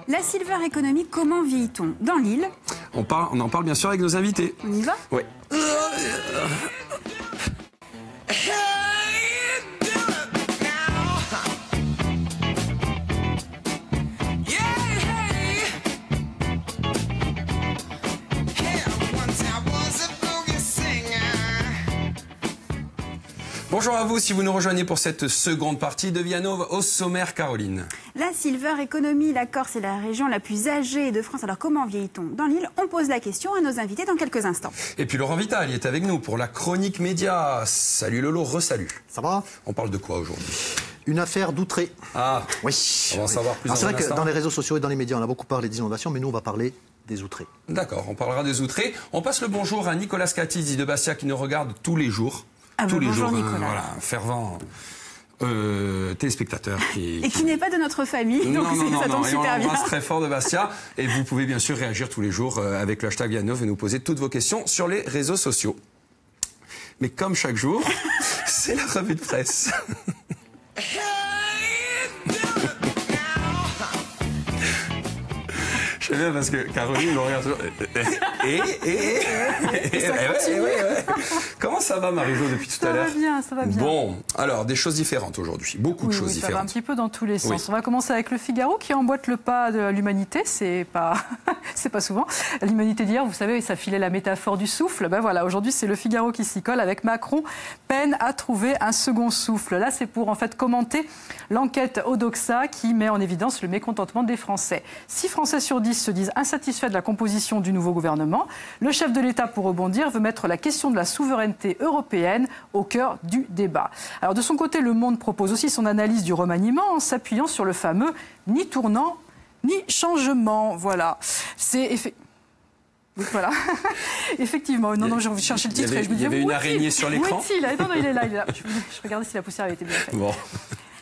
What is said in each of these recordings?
La silver economy, comment vit-on dans l'île? On en parle bien sûr avec nos invités. On y va? Oui. Bonjour à vous si vous nous rejoignez pour cette seconde partie de Via Nova au sommaire, Caroline. La silver economy, la Corse est la région la plus âgée de France. Alors comment vieillit-on dans l'île? On pose la question à nos invités dans quelques instants. Et puis Laurent Vital, il est avec nous pour la chronique média. Salut Lolo, re-salut. Ça va? On parle de quoi aujourd'hui? Une affaire d'outré. Ah, oui. On va en savoir plus. C'est vrai que dans les réseaux sociaux et dans les médias, on a beaucoup parlé d'inondations, mais nous, on va parler des outrés. D'accord, on parlera des outrés. On passe le bonjour à Nicolas Scatizzi de Bastia qui nous regarde tous les jours. Tous les jours, Nicolas. Voilà, un fervent téléspectateur. Et qui n'est pas de notre famille, donc ça tombe super bien. On embrasse très fort de Bastia. Et vous pouvez bien sûr réagir tous les jours avec le hashtag Via Nova et nous poser toutes vos questions sur les réseaux sociaux. Mais comme chaque jour, c'est la revue de presse. Je sais bien parce que Caroline me regarde toujours. Comment ça va, Marie-Jo, depuis tout à l'heure? Ça va bien. Bon, alors, des choses différentes aujourd'hui. Beaucoup de choses différentes. Ça va un petit peu dans tous les sens. Oui. On va commencer avec le Figaro qui emboîte le pas de l'humanité. C'est pas souvent. L'humanité d'hier, vous savez, ça filait la métaphore du souffle. Ben voilà, aujourd'hui, c'est le Figaro qui s'y colle avec Macron. Peine à trouver un second souffle. Là, c'est pour en fait commenter l'enquête Odoxa qui met en évidence le mécontentement des Français. 6 Français sur 10 se disent insatisfaits de la composition du nouveau gouvernement. Le chef de l'État, pour rebondir, veut mettre la question de la souveraineté européenne au cœur du débat. Alors de son côté, Le Monde propose aussi son analyse du remaniement en s'appuyant sur le fameux « ni tournant, ni changement ». Voilà. Voilà. Effectivement. Non, j'ai cherché le titre et je me disais... Il y avait une araignée sur l'écran. Où est-il? Non, il est là. Je regardais si la poussière avait été bien faite. Bon.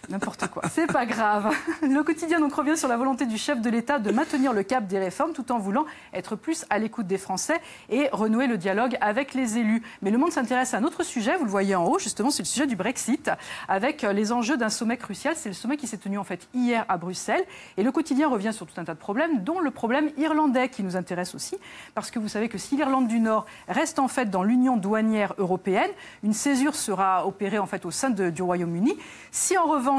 N'importe quoi, c'est pas grave. Le quotidien donc revient sur la volonté du chef de l'État de maintenir le cap des réformes tout en voulant être plus à l'écoute des Français et renouer le dialogue avec les élus. Mais Le Monde s'intéresse à un autre sujet, vous le voyez en haut, justement, c'est le sujet du Brexit, avec les enjeux d'un sommet crucial. C'est le sommet qui s'est tenu en fait hier à Bruxelles. Et le quotidien revient sur tout un tas de problèmes, dont le problème irlandais qui nous intéresse aussi, parce que vous savez que si l'Irlande du Nord reste en fait dans l'Union douanière européenne, une césure sera opérée en fait au sein du Royaume-Uni. Si en revanche,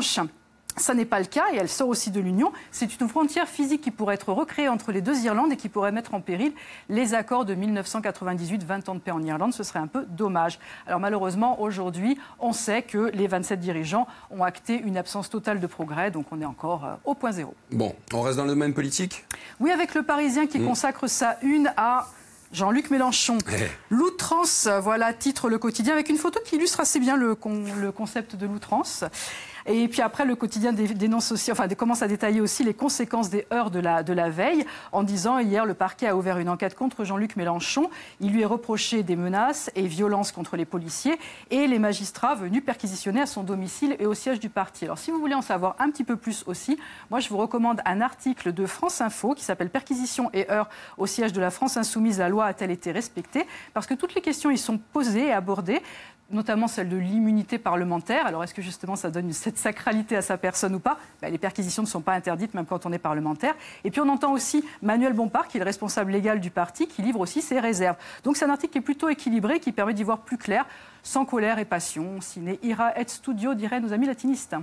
ça n'est pas le cas et elle sort aussi de l'Union. C'est une frontière physique qui pourrait être recréée entre les deux Irlandes et qui pourrait mettre en péril les accords de 1998, 20 ans de paix en Irlande. Ce serait un peu dommage. Alors malheureusement, aujourd'hui, on sait que les 27 dirigeants ont acté une absence totale de progrès. Donc on est encore au point zéro. Bon, on reste dans le domaine politique? Oui, avec Le Parisien qui consacre sa une à Jean-Luc Mélenchon. L'outrance, voilà, titre Le Quotidien, avec une photo qui illustre assez bien le concept de l'outrance. Et puis après, le quotidien dénonce aussi, commence à détailler aussi les conséquences des heurts de la veille, en disant hier, le parquet a ouvert une enquête contre Jean-Luc Mélenchon. Il lui est reproché des menaces et violences contre les policiers et les magistrats venus perquisitionner à son domicile et au siège du parti. Alors si vous voulez en savoir un petit peu plus aussi, moi je vous recommande un article de France Info qui s'appelle « Perquisition et heurts au siège de la France insoumise, la loi a-t-elle été respectée ?» Parce que toutes les questions y sont posées et abordées, notamment celle de l'immunité parlementaire. Alors, est-ce que justement ça donne cette sacralité à sa personne ou pas? Les perquisitions ne sont pas interdites, même quand on est parlementaire. Et puis, on entend aussi Manuel Bompard, qui est le responsable légal du parti, qui livre aussi ses réserves. Donc, c'est un article qui est plutôt équilibré, qui permet d'y voir plus clair, sans colère et passion. Ciné ira et studio, diraient nos amis latinistes.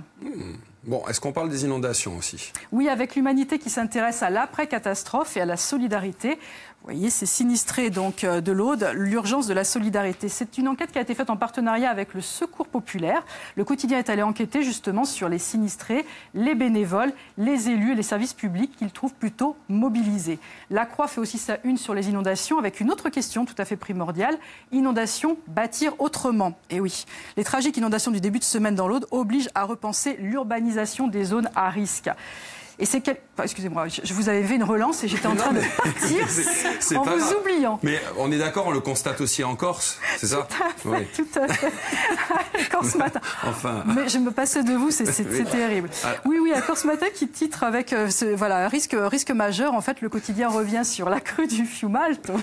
Bon, est-ce qu'on parle des inondations aussi? Oui, avec l'humanité qui s'intéresse à l'après-catastrophe et à la solidarité. Vous voyez, c'est sinistré donc de l'Aude, l'urgence de la solidarité. C'est une enquête qui a été faite en partenariat avec le Secours populaire. Le quotidien est allé enquêter justement sur les sinistrés, les bénévoles, les élus et les services publics qu'il trouve plutôt mobilisés. La Croix fait aussi sa une sur les inondations avec une autre question tout à fait primordiale. Inondations, bâtir autrement. Et oui, les tragiques inondations du début de semaine dans l'Aude obligent à repenser l'urbanisation des zones à risque. Et c'est excusez-moi, je vous avais fait une relance et j'étais en train de partir en vous oubliant. Mais on est d'accord, on le constate aussi en Corse, c'est ça? Tout à fait. Corse Matin. Enfin. Mais je me passais de vous, c'est terrible. Oui, à Corse Matin qui titre avec risque majeur. En fait, le quotidien revient sur la crue du Fiumalto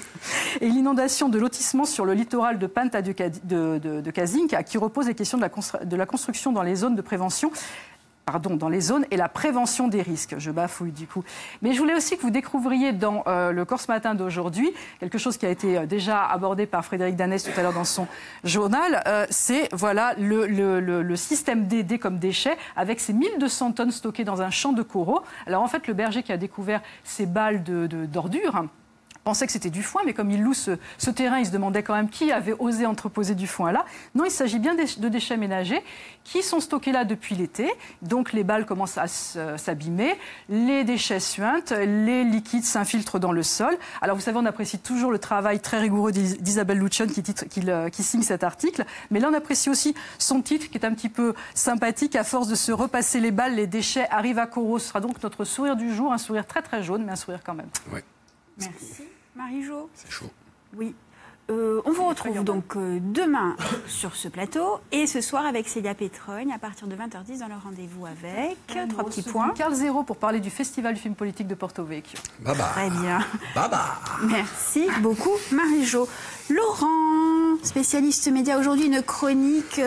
et l'inondation de lotissement sur le littoral de Panta de Casinca qui repose les questions de la construction dans les zones de prévention. dans les zones et la prévention des risques. Je bafouille du coup. Mais je voulais aussi que vous découvriez dans le Corse Matin d'aujourd'hui quelque chose qui a été déjà abordé par Frédéric Danès tout à l'heure dans son journal. C'est voilà, le système DD comme déchets avec ces 1200 tonnes stockées dans un champ de coraux. Alors en fait, le berger qui a découvert ces balles d'ordures pensait que c'était du foin, mais comme il loue ce terrain, il se demandait quand même qui avait osé entreposer du foin là. Non, il s'agit bien de déchets ménagers qui sont stockés là depuis l'été. Donc les balles commencent à s'abîmer, les déchets suintent, les liquides s'infiltrent dans le sol. Alors vous savez, on apprécie toujours le travail très rigoureux d'Isabelle Lucion qui signe cet article, mais là on apprécie aussi son titre qui est un petit peu sympathique. À force de se repasser les balles, les déchets arrivent à coraux. Ce sera donc notre sourire du jour, un sourire très très jaune, mais un sourire quand même. Oui. Merci. Marie-Jo. C'est chaud. Oui. On vous retrouve donc demain sur ce plateau et ce soir avec Célia Pétrogne à partir de 20h10 dans le rendez-vous avec 3 petits points. Carl Zéro pour parler du Festival du film politique de Porto Vecchio. Bye bye. Très bien. Bye bye. Merci beaucoup Marie-Jo. Laurent, spécialiste média, aujourd'hui une chronique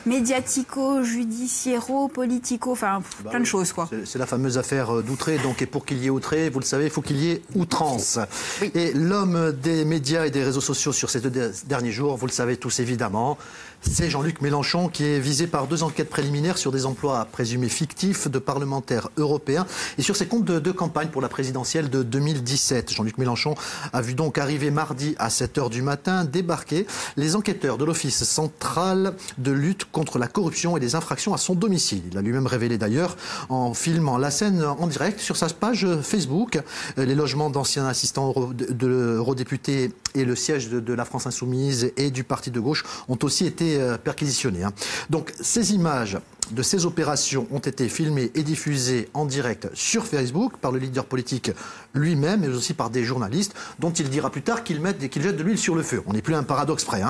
médiatico-judiciairo-politico, enfin plein de choses quoi. C'est la fameuse affaire d'Outré, donc et pour qu'il y ait outré, vous le savez, il faut qu'il y ait outrance. Oui. Et l'homme des médias et des réseaux sociaux sur ces 2 derniers jours, vous le savez tous évidemment, c'est Jean-Luc Mélenchon qui est visé par 2 enquêtes préliminaires sur des emplois présumés fictifs de parlementaires européens et sur ses comptes de campagne pour la présidentielle de 2017. Jean-Luc Mélenchon a vu donc arriver mardi à 7h du matin débarquer les enquêteurs de l'Office central de lutte contre la corruption et les infractions à son domicile. Il a lui-même révélé d'ailleurs en filmant la scène en direct sur sa page Facebook. Les logements d'anciens assistants de l'eurodéputé et le siège de la France Insoumise et du Parti de gauche ont aussi été perquisitionnés. Donc ces images de ces opérations ont été filmées et diffusées en direct sur Facebook par le leader politique lui-même, mais aussi par des journalistes, dont il dira plus tard qu'ils jettent de l'huile sur le feu. On n'est plus à un paradoxe près.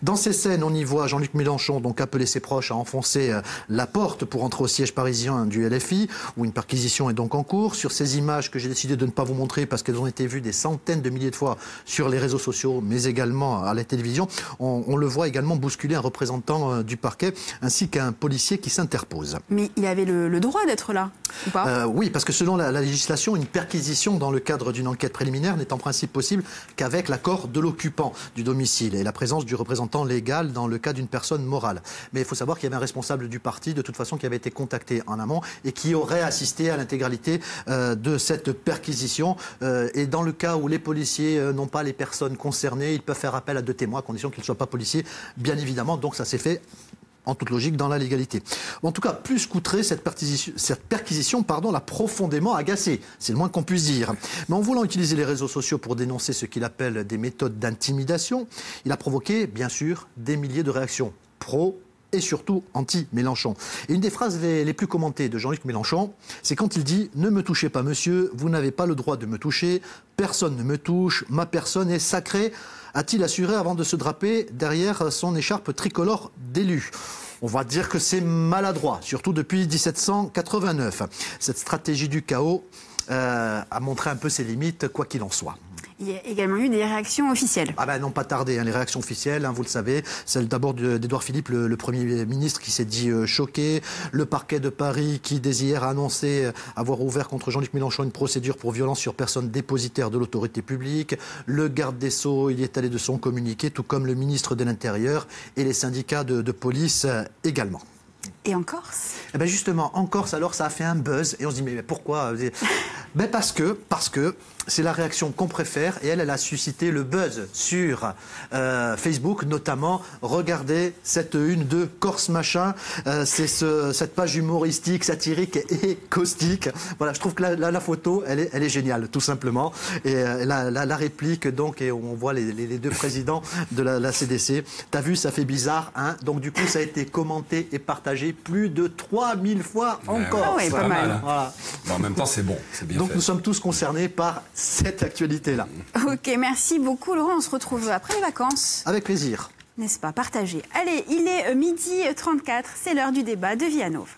Dans ces scènes, on y voit Jean-Luc Mélenchon donc appeler ses proches à enfoncer la porte pour entrer au siège parisien du LFI, où une perquisition est donc en cours. Sur ces images que j'ai décidé de ne pas vous montrer parce qu'elles ont été vues des centaines de milliers de fois sur les réseaux sociaux, mais également à la télévision, on le voit également bousculer un représentant du parquet ainsi qu'un policier qui s'interpose. Mais il avait le droit d'être là, ou pas Oui, parce que selon la législation, une perquisition dans le cadre d'une enquête préliminaire n'est en principe possible qu'avec l'accord de l'occupant du domicile et la présence du représentant légal dans le cas d'une personne morale. Mais il faut savoir qu'il y avait un responsable du parti, de toute façon, qui avait été contacté en amont et qui aurait assisté à l'intégralité de cette perquisition. Et dans le cas où les policiers n'ont pas les personnes concernées, ils peuvent faire appel à 2 témoins, à condition qu'ils ne soient pas policiers, bien évidemment. Donc ça s'est fait en toute logique, dans la légalité. En tout cas, plus qu'outré, cette perquisition l'a profondément agacé. C'est le moins qu'on puisse dire. Mais en voulant utiliser les réseaux sociaux pour dénoncer ce qu'il appelle des méthodes d'intimidation, il a provoqué, bien sûr, des milliers de réactions pro et surtout anti-Mélenchon. Et une des phrases les plus commentées de Jean-Luc Mélenchon, c'est quand il dit « Ne me touchez pas, monsieur, vous n'avez pas le droit de me toucher, personne ne me touche, ma personne est sacrée », a-t-il assuré avant de se draper derrière son écharpe tricolore d'élu. On va dire que c'est maladroit, surtout depuis 1789. Cette stratégie du chaos a montré un peu ses limites, quoi qu'il en soit. Il y a également eu des réactions officielles. Ah ben non, pas tardé, les réactions officielles, vous le savez. Celle d'abord d'Édouard Philippe, le Premier ministre, qui s'est dit choqué. Le parquet de Paris, qui dès hier a annoncé avoir ouvert contre Jean-Luc Mélenchon une procédure pour violence sur personne dépositaire de l'autorité publique. Le garde des Sceaux, il y est allé de son communiqué, tout comme le ministre de l'Intérieur et les syndicats de police également. Et en Corse ? Eh ben justement, en Corse, alors ça a fait un buzz. Et on se dit, mais pourquoi ? Parce que c'est la réaction qu'on préfère. Et elle a suscité le buzz sur Facebook, notamment. Regardez cette une de Corse Machin. C'est cette page humoristique, satirique et caustique. Voilà, je trouve que la photo, elle est géniale, tout simplement. Et la réplique, donc, et on voit les 2 présidents de la CDC. T'as vu, ça fait bizarre, hein ? Donc, du coup, ça a été commenté et partagé plus de 3000 fois en Corse. Ah ouais, pas mal. Voilà. Bon, en même temps, c'est bon, c'est bien Donc fait. nous sommes tous concernés par cette actualité-là. Ok, merci beaucoup Laurent. On se retrouve après les vacances. Avec plaisir. N'est-ce pas, partagé. Allez, il est 12h34, c'est l'heure du débat de Vianov.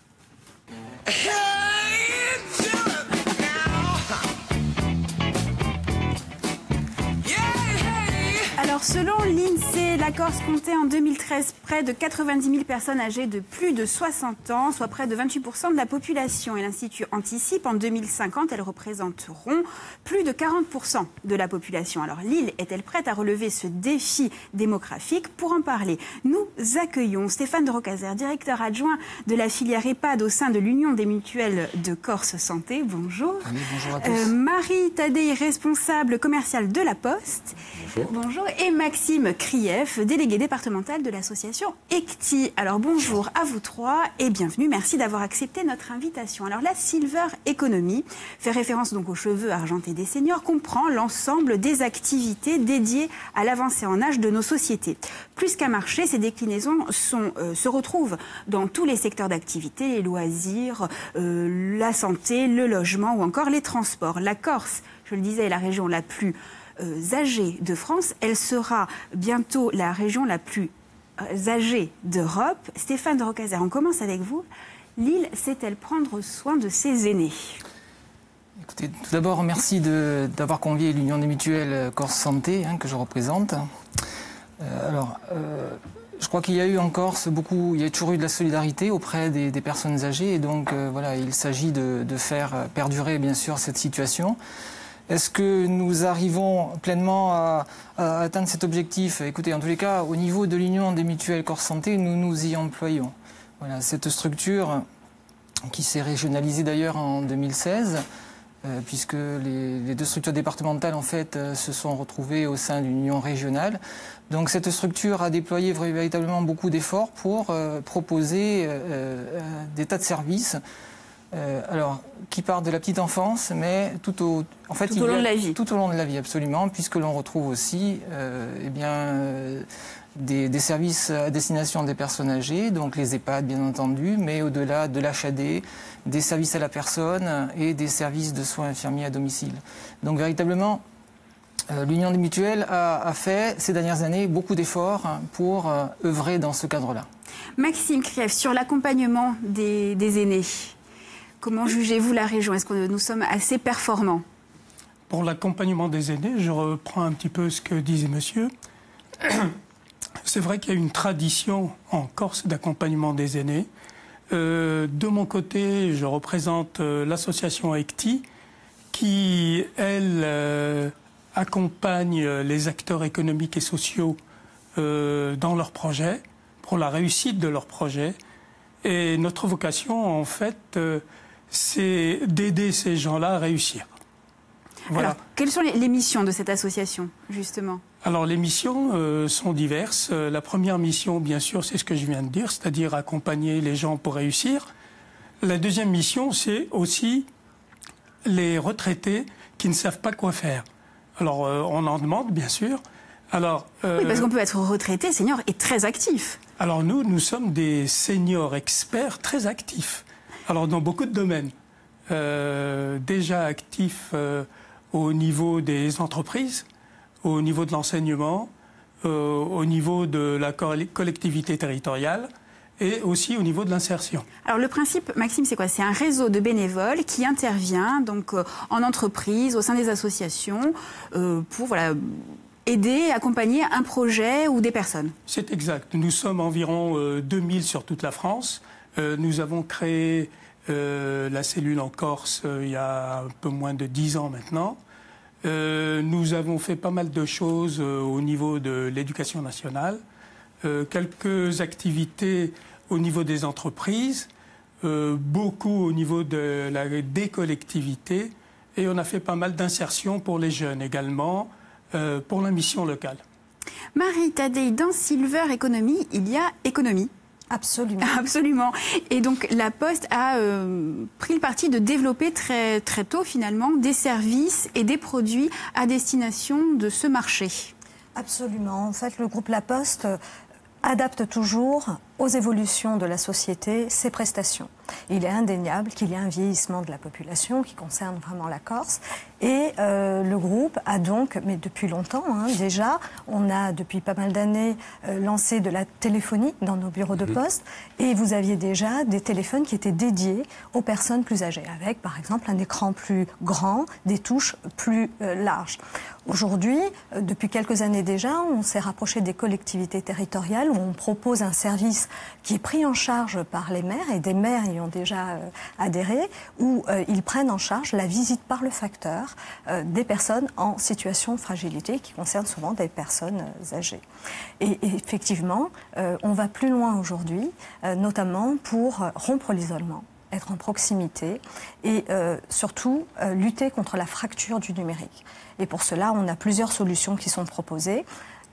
Alors Alors, selon l'INSEE, la Corse comptait en 2013 près de 90 000 personnes âgées de plus de 60 ans, soit près de 28% de la population. Et l'Institut anticipe, en 2050, elles représenteront plus de 40% de la population. Alors, l'île est-elle prête à relever ce défi démographique? Pour en parler, nous accueillons Stéphane de Rocazer, directeur adjoint de la filière EHPAD au sein de l'Union des mutuelles de Corse Santé. Bonjour. Oui, bonjour à tous. Marie Tadei, responsable commercial de la Poste. Bonjour. Bonjour. Et Maxime Krief, délégué départemental de l'association ECTI. Alors bonjour à vous trois et bienvenue. Merci d'avoir accepté notre invitation. Alors la Silver Economy fait référence donc aux cheveux argentés des seniors, comprend l'ensemble des activités dédiées à l'avancée en âge de nos sociétés. Plus qu'un marché, ces déclinaisons se retrouvent dans tous les secteurs d'activité, les loisirs, la santé, le logement ou encore les transports. La Corse, je le disais, est la région la plus âgée de France. Elle sera bientôt la région la plus âgée d'Europe. Stéphane de Rocazer, on commence avec vous. L'île sait-elle prendre soin de ses aînés? Écoutez, tout d'abord, merci d'avoir convié l'Union des mutuelles Corse Santé, que je représente. Je crois qu'il y a eu en Corse il y a toujours eu de la solidarité auprès des personnes âgées. Et donc, voilà, il s'agit de faire perdurer, bien sûr, cette situation. Est-ce que nous arrivons pleinement à atteindre cet objectif? Écoutez, en tous les cas, au niveau de l'Union des mutuelles Corse Santé, nous nous y employons. Voilà, cette structure qui s'est régionalisée d'ailleurs en 2016, puisque les deux structures départementales en fait se sont retrouvées au sein d'une union régionale. Donc cette structure a déployé véritablement beaucoup d'efforts pour proposer des tas de services. Qui part de la petite enfance, mais tout au long de la vie. Tout au long de la vie, absolument, puisque l'on retrouve aussi des services à destination des personnes âgées, donc les EHPAD bien entendu, mais au-delà de l'HAD, des services à la personne et des services de soins infirmiers à domicile. Donc véritablement, l'Union des mutuelles a fait ces dernières années beaucoup d'efforts pour œuvrer dans ce cadre-là. Maxime Krief, sur l'accompagnement des aînés. Comment jugez-vous la région? Est-ce que nous sommes assez performants? Pour l'accompagnement des aînés, je reprends un petit peu ce que disait monsieur. C'est vrai qu'il y a une tradition en Corse d'accompagnement des aînés. De mon côté, je représente l'association ECTI qui, elle, accompagne les acteurs économiques et sociaux dans leurs projets, pour la réussite de leurs projets. Et notre vocation, en fait, c'est d'aider ces gens-là à réussir. Voilà. Alors, quelles sont les missions de cette association, justement? Alors, les missions sont diverses. La première mission, bien sûr, c'est ce que je viens de dire, c'est-à-dire accompagner les gens pour réussir. La deuxième mission, c'est aussi les retraités qui ne savent pas quoi faire. Alors, on en demande, bien sûr. Alors, oui, parce qu'on peut être retraité, senior et très actif. Alors nous sommes des seniors experts très actifs. Alors dans beaucoup de domaines. Déjà actifs au niveau des entreprises, au niveau de l'enseignement, au niveau de la collectivité territoriale et aussi au niveau de l'insertion. Alors le principe, Maxime, c'est quoi? C'est un réseau de bénévoles qui intervient donc en entreprise, au sein des associations, pour aider, accompagner un projet ou des personnes. C'est exact. Nous sommes environ 2000 sur toute la France. Nous avons créé la cellule en Corse il y a un peu moins de 10 ans maintenant. Nous avons fait pas mal de choses au niveau de l'éducation nationale, quelques activités au niveau des entreprises, beaucoup au niveau des collectivités, et on a fait pas mal d'insertions pour les jeunes également, pour la mission locale. Marie Tadei, dans Silver Economy, il y a économie. Absolument. Absolument. Et donc la Poste a pris le parti de développer très, très tôt finalement des services et des produits à destination de ce marché. Absolument. En fait, le groupe La Poste adapte toujours aux évolutions de la société ses prestations. Il est indéniable qu'il y a un vieillissement de la population qui concerne vraiment la Corse. Et le groupe a donc, mais depuis longtemps déjà, on a depuis pas mal d'années lancé de la téléphonie dans nos bureaux de poste. Et vous aviez déjà des téléphones qui étaient dédiés aux personnes plus âgées, avec par exemple un écran plus grand, des touches plus larges. Aujourd'hui, depuis quelques années déjà, on s'est rapproché des collectivités territoriales où on propose un service qui est pris en charge par les maires, et des maires y ont déjà adhéré, où ils prennent en charge la visite par le facteur des personnes en situation de fragilité, qui concerne souvent des personnes âgées. Et effectivement, on va plus loin aujourd'hui, notamment pour rompre l'isolement, être en proximité et surtout lutter contre la fracture du numérique. Et pour cela, on a plusieurs solutions qui sont proposées.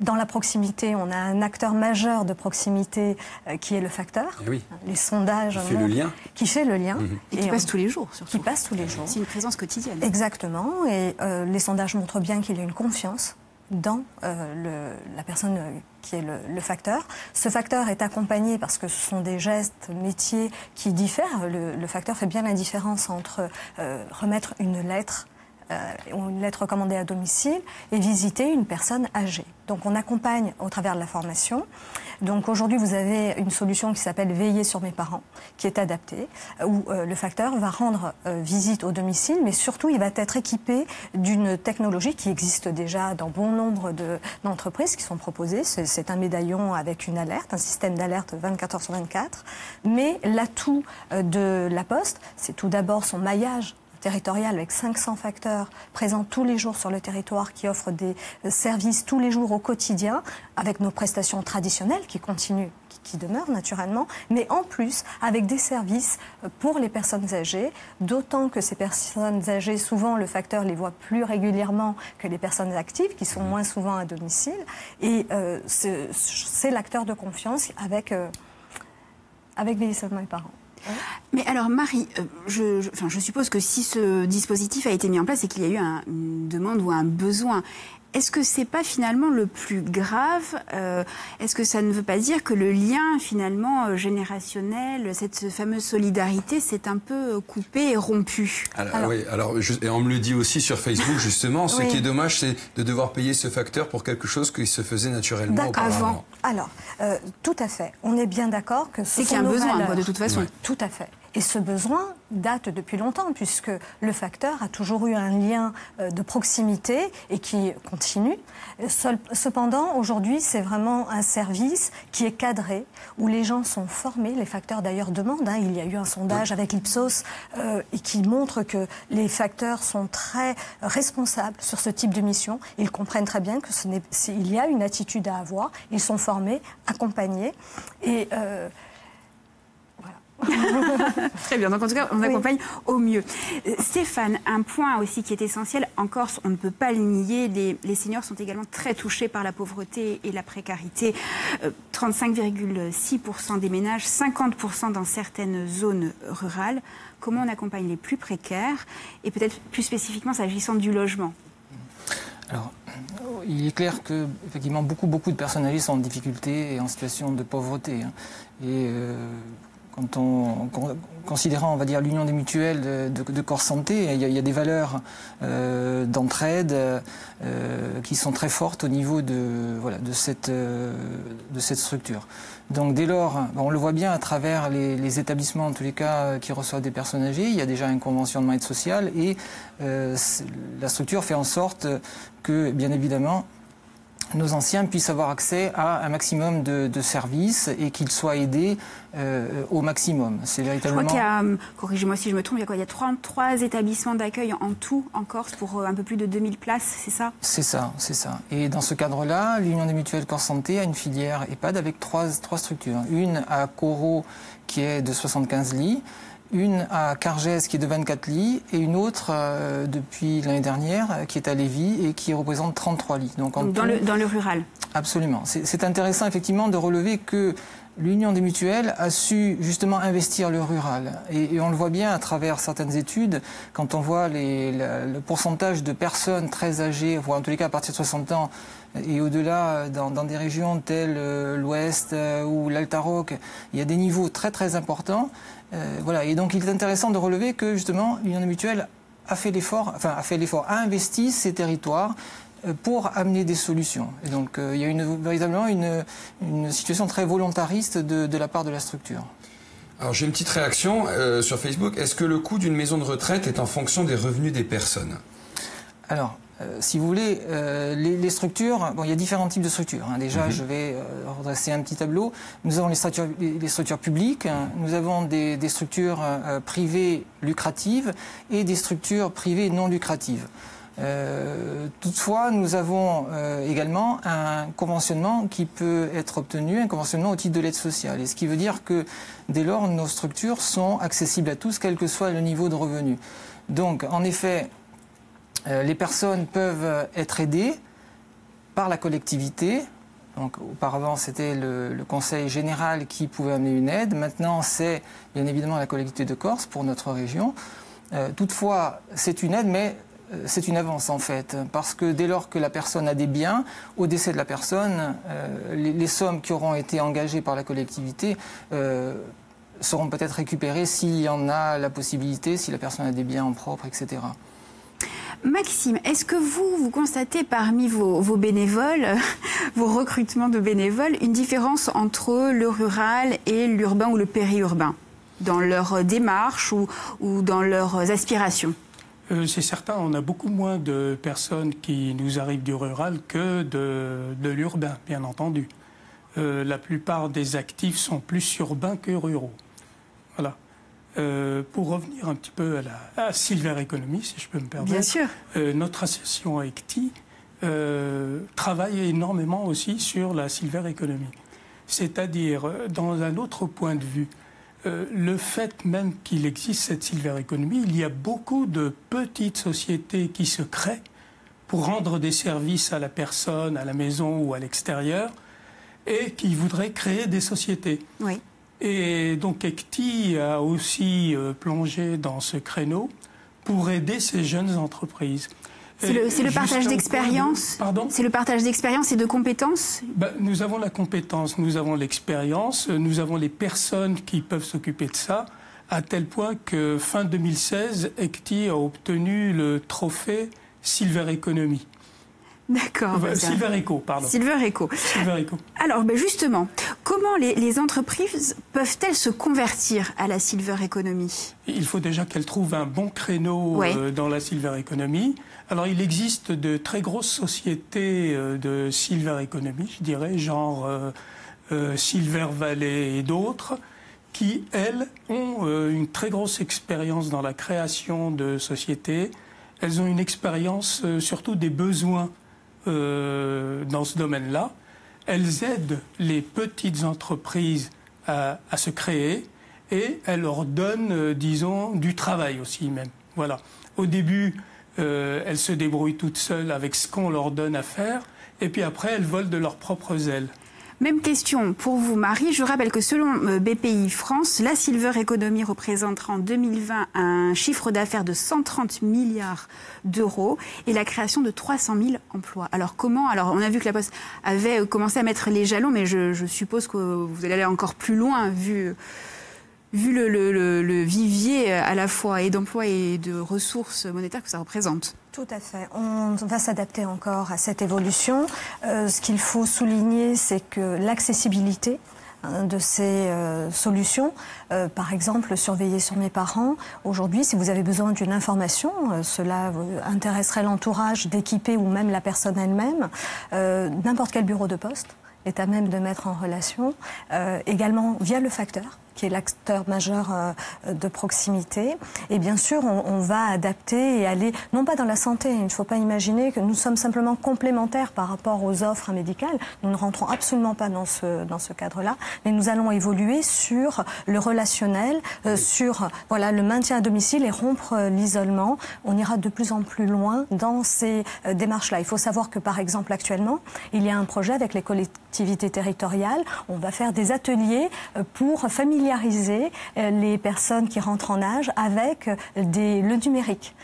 Dans la proximité, on a un acteur majeur de proximité qui est le facteur. Oui. Les sondages... Qui fait le lien. Qui fait le lien. Et qui passe tous les jours, surtout. Qui passe tous les jours. C'est une présence quotidienne. Exactement. Et les sondages montrent bien qu'il y a une confiance dans la personne qui est le facteur. Ce facteur est accompagné parce que ce sont des gestes, métiers qui diffèrent. Le facteur fait bien la différence entre remettre une lettre recommandée à domicile et visiter une personne âgée. Donc on accompagne au travers de la formation. Donc aujourd'hui vous avez une solution qui s'appelle Veiller sur mes parents, qui est adaptée, où le facteur va rendre visite au domicile, mais surtout il va être équipé d'une technologie qui existe déjà dans bon nombre d'entreprises qui sont proposées. C'est un médaillon avec une alerte, un système d'alerte 24 heures sur 24. Mais l'atout de la Poste, c'est tout d'abord son maillage territorial avec 500 facteurs présents tous les jours sur le territoire qui offrent des services tous les jours au quotidien avec nos prestations traditionnelles qui continuent, qui demeurent naturellement, mais en plus avec des services pour les personnes âgées, d'autant que ces personnes âgées, souvent le facteur les voit plus régulièrement que les personnes actives qui sont moins souvent à domicile et c'est l'acteur de confiance avec Veiller sur mes parents. Mais alors Marie, je suppose que si ce dispositif a été mis en place, c'est qu'il y a eu une demande ou un besoin. Est-ce que c'est pas finalement le plus grave Est-ce que ça ne veut pas dire que le lien finalement générationnel, cette fameuse solidarité, s'est un peu coupé et rompu? Oui, et on me le dit aussi sur Facebook justement. Ce qui est dommage, c'est de devoir payer ce facteur pour quelque chose qui se faisait naturellement auparavant. Alors, tout à fait. On est bien d'accord que c'est qu'il y a un besoin, de toute façon. Tout à fait. Et ce besoin date depuis longtemps, puisque le facteur a toujours eu un lien de proximité et qui continue. Cependant, aujourd'hui, c'est vraiment un service qui est cadré, où les gens sont formés. Les facteurs, d'ailleurs, demandent. Il y a eu un sondage avec Ipsos et qui montre que les facteurs sont très responsables sur ce type de mission. Ils comprennent très bien qu'il y a une attitude à avoir. Ils sont formés, accompagnés et... Très bien, donc en tout cas on accompagne au mieux. Stéphane, un point aussi qui est essentiel, en Corse on ne peut pas le nier, les seniors sont également très touchés par la pauvreté et la précarité. 35,6% des ménages, 50% dans certaines zones rurales. Comment on accompagne les plus précaires et peut-être plus spécifiquement s'agissant du logement? Alors, il est clair que effectivement beaucoup de personnes âgées sont en difficulté et en situation de pauvreté. Considérant, on va dire, l'union des mutuelles de Corse Santé, il y a des valeurs d'entraide qui sont très fortes au niveau de cette structure. Donc dès lors, on le voit bien à travers les établissements, en tous les cas, qui reçoivent des personnes âgées, il y a déjà une convention de aide sociale et la structure fait en sorte que, bien évidemment, nos anciens puissent avoir accès à un maximum de services et qu'ils soient aidés au maximum. C'est véritablement... Je crois qu'il y a, corrigez-moi si je me trompe, il y a 33 établissements d'accueil en tout en Corse pour un peu plus de 2000 places, c'est ça? C'est ça. Et dans ce cadre-là, l'Union des mutuelles Corse Santé a une filière EHPAD avec trois structures. Une à Coro qui est de 75 lits, une à Cargès qui est de 24 lits et une autre depuis l'année dernière qui est à Lévis et qui représente 33 lits. Donc dans le rural. Absolument. C'est intéressant effectivement de relever que l'Union des mutuelles a su justement investir le rural. Et on le voit bien à travers certaines études, quand on voit le pourcentage de personnes très âgées, voire en tous les cas à partir de 60 ans et au-delà, dans des régions telles l'Ouest ou l'Alta-Roque, il y a des niveaux très très importants. Voilà. Et donc il est intéressant de relever que justement l'Union des mutuelles a fait l'effort, a investi ces territoires pour amener des solutions. Et donc il y a véritablement une situation très volontariste de la part de la structure. Alors j'ai une petite réaction sur Facebook. Est-ce que le coût d'une maison de retraite est en fonction des revenus des personnes? Alors, si vous voulez, les structures, bon, il y a différents types de structures. Hein. Déjà, je vais redresser un petit tableau. Nous avons les structures publiques, nous avons des structures privées lucratives et des structures privées non lucratives. Toutefois, nous avons également un conventionnement qui peut être obtenu, un conventionnement au titre de l'aide sociale. Et ce qui veut dire que, dès lors, nos structures sont accessibles à tous, quel que soit le niveau de revenu. Donc, en effet, les personnes peuvent être aidées par la collectivité. Donc, auparavant, c'était le Conseil général qui pouvait amener une aide. Maintenant, c'est bien évidemment la collectivité de Corse pour notre région. Toutefois, c'est une aide, mais c'est une avance en fait, parce que dès lors que la personne a des biens, au décès de la personne, les sommes qui auront été engagées par la collectivité seront peut-être récupérées s'il y en a la possibilité, si la personne a des biens en propre, etc. Maxime, est-ce que vous constatez parmi vos bénévoles, vos recrutements de bénévoles, une différence entre le rural et l'urbain ou le périurbain, dans leur démarche ou dans leurs aspirations? C'est certain, on a beaucoup moins de personnes qui nous arrivent du rural que de l'urbain, bien entendu. La plupart des actifs sont plus urbains que ruraux. Voilà. Pour revenir un petit peu à la Silver Economy, si je peux me permettre. Bien sûr. Notre association ECTI travaille énormément aussi sur la Silver Economy. C'est-à-dire, dans un autre point de vue, le fait même qu'il existe cette Silver Economy, il y a beaucoup de petites sociétés qui se créent pour rendre des services à la personne, à la maison ou à l'extérieur, et qui voudraient créer des sociétés. Oui. Et donc ECTI a aussi plongé dans ce créneau pour aider ces jeunes entreprises. C'est le partage d'expérience. Pardon ? C'est le partage d'expérience et de compétences. Nous avons la compétence, nous avons l'expérience, nous avons les personnes qui peuvent s'occuper de ça, à tel point que fin 2016, ECTI a obtenu le trophée Silver Economy. D'accord. Silver Eco, pardon. Silver Eco. Silver Eco. Alors, justement, comment les entreprises peuvent-elles se convertir à la Silver Economy? Il faut déjà qu'elles trouvent un bon créneau dans la Silver Economy. Alors, il existe de très grosses sociétés de Silver Economy, je dirais, genre Silver Valley et d'autres, qui, elles, ont une très grosse expérience dans la création de sociétés. Elles ont une expérience surtout des besoins dans ce domaine-là. Elles aident les petites entreprises à se créer et elles leur donnent, disons, du travail aussi même. Voilà. Au début, elles se débrouillent toutes seules avec ce qu'on leur donne à faire et puis après, elles volent de leurs propres ailes. Même question pour vous, Marie. Je rappelle que selon BPI France, la Silver Economy représentera en 2020 un chiffre d'affaires de 130 milliards d'euros et la création de 300 000 emplois. Alors comment ? Alors on a vu que la Poste avait commencé à mettre les jalons, mais je suppose que vous allez aller encore plus loin vu le vivier à la fois et d'emplois et de ressources monétaires que ça représente. Tout à fait. On va s'adapter encore à cette évolution. Ce qu'il faut souligner, c'est que l'accessibilité de ces solutions, par exemple, surveiller sur mes parents. Aujourd'hui, si vous avez besoin d'une information, cela intéresserait l'entourage d'équiper ou même la personne elle-même, n'importe quel bureau de poste est à même de mettre en relation, également via le facteur, qui est l'acteur majeur de proximité. Et bien sûr, on va adapter et aller, non pas dans la santé, il ne faut pas imaginer que nous sommes simplement complémentaires par rapport aux offres médicales. Nous ne rentrons absolument pas dans ce cadre-là, mais nous allons évoluer sur le relationnel, sur le maintien à domicile et rompre l'isolement. On ira de plus en plus loin dans ces démarches-là. Il faut savoir que, par exemple, actuellement, il y a un projet avec les collectivités collectivités territoriales, on va faire des ateliers pour familiariser les personnes qui rentrent en âge avec le numérique.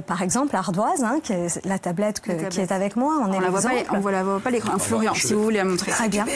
Par exemple, Ardoise, qui est la tablette qui est avec moi, on la voit pas l'écran. Florian, si vous voulez la montrer. Très bien.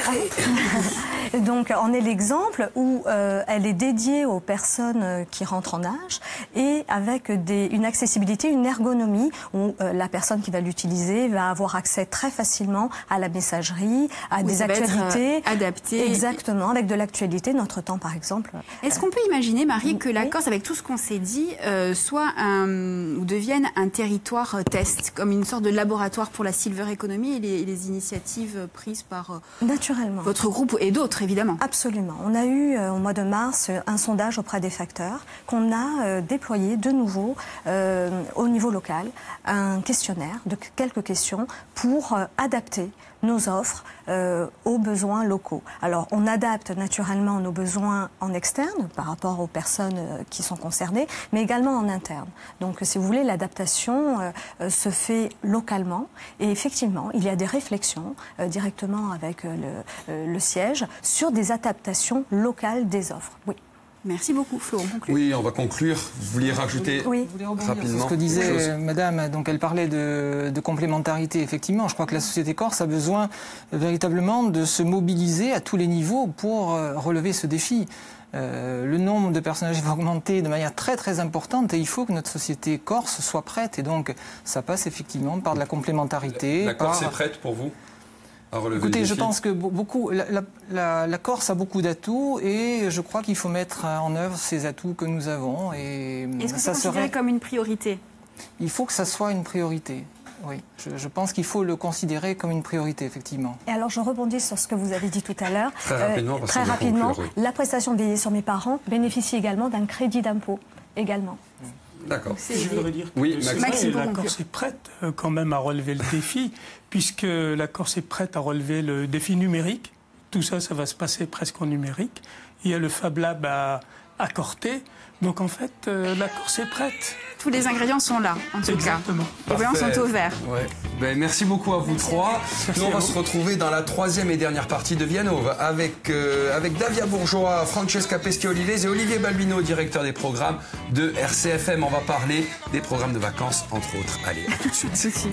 Donc, on est l'exemple où elle est dédiée aux personnes qui rentrent en âge et avec une accessibilité, une ergonomie où la personne qui va l'utiliser va avoir accès très facilement à la messagerie, à des actualités adaptées. Exactement, avec de l'actualité, notre temps par exemple. Est-ce qu'on peut imaginer, Marie, que la Corse, avec tout ce qu'on s'est dit, soit ou devienne un territoire test, comme une sorte de laboratoire pour la silver economy et les initiatives prises par naturellement votre groupe et d'autres, évidemment? Absolument. On a eu au mois de mars un sondage auprès des facteurs qu'on a déployé de nouveau au niveau local, un questionnaire de quelques questions pour adapter nos offres aux besoins locaux. Alors, on adapte naturellement nos besoins en externe par rapport aux personnes qui sont concernées, mais également en interne. Donc, si vous voulez, l'adaptation se fait localement et effectivement, il y a des réflexions directement avec le siège sur des adaptations locales des offres. Oui. Merci beaucoup, Flo. On conclut. Oui, on va conclure. Vous vouliez rajouter rapidement ce que disait Madame. Donc, elle parlait de complémentarité. Effectivement, je crois que la société corse a besoin véritablement de se mobiliser à tous les niveaux pour relever ce défi. Le nombre de personnes âgées va augmenter de manière très très importante et il faut que notre société corse soit prête. Et donc, ça passe effectivement par de la complémentarité. La Corse est prête pour vous ? Écoutez, je pense que la Corse a beaucoup d'atouts et je crois qu'il faut mettre en œuvre ces atouts que nous avons. Est-ce que ça serait comme une priorité ? Il faut que ça soit une priorité. Oui, je pense qu'il faut le considérer comme une priorité, effectivement. Et alors, je rebondis sur ce que vous avez dit tout à l'heure. Très rapidement, la prestation de veiller sur mes parents bénéficie également d'un crédit d'impôt, également. D'accord. Je voudrais dire que la Corse est prête quand même à relever le défi, puisque la Corse est prête à relever le défi numérique. Tout ça, ça va se passer presque en numérique. Il y a le Fab Lab à Corté. Donc en fait, la Corse est prête. Tous les ingrédients sont là, en tout Exactement. cas. Les voyants sont au vert. Ouais. Ben, merci beaucoup à vous trois. Nous, on va se retrouver dans la troisième et dernière partie de Vianove avec Davia Bourgeois, Francesca Peschi-Olives et Olivier Balbino, directeur des programmes de RCFM. On va parler des programmes de vacances, entre autres. Allez, à tout de suite.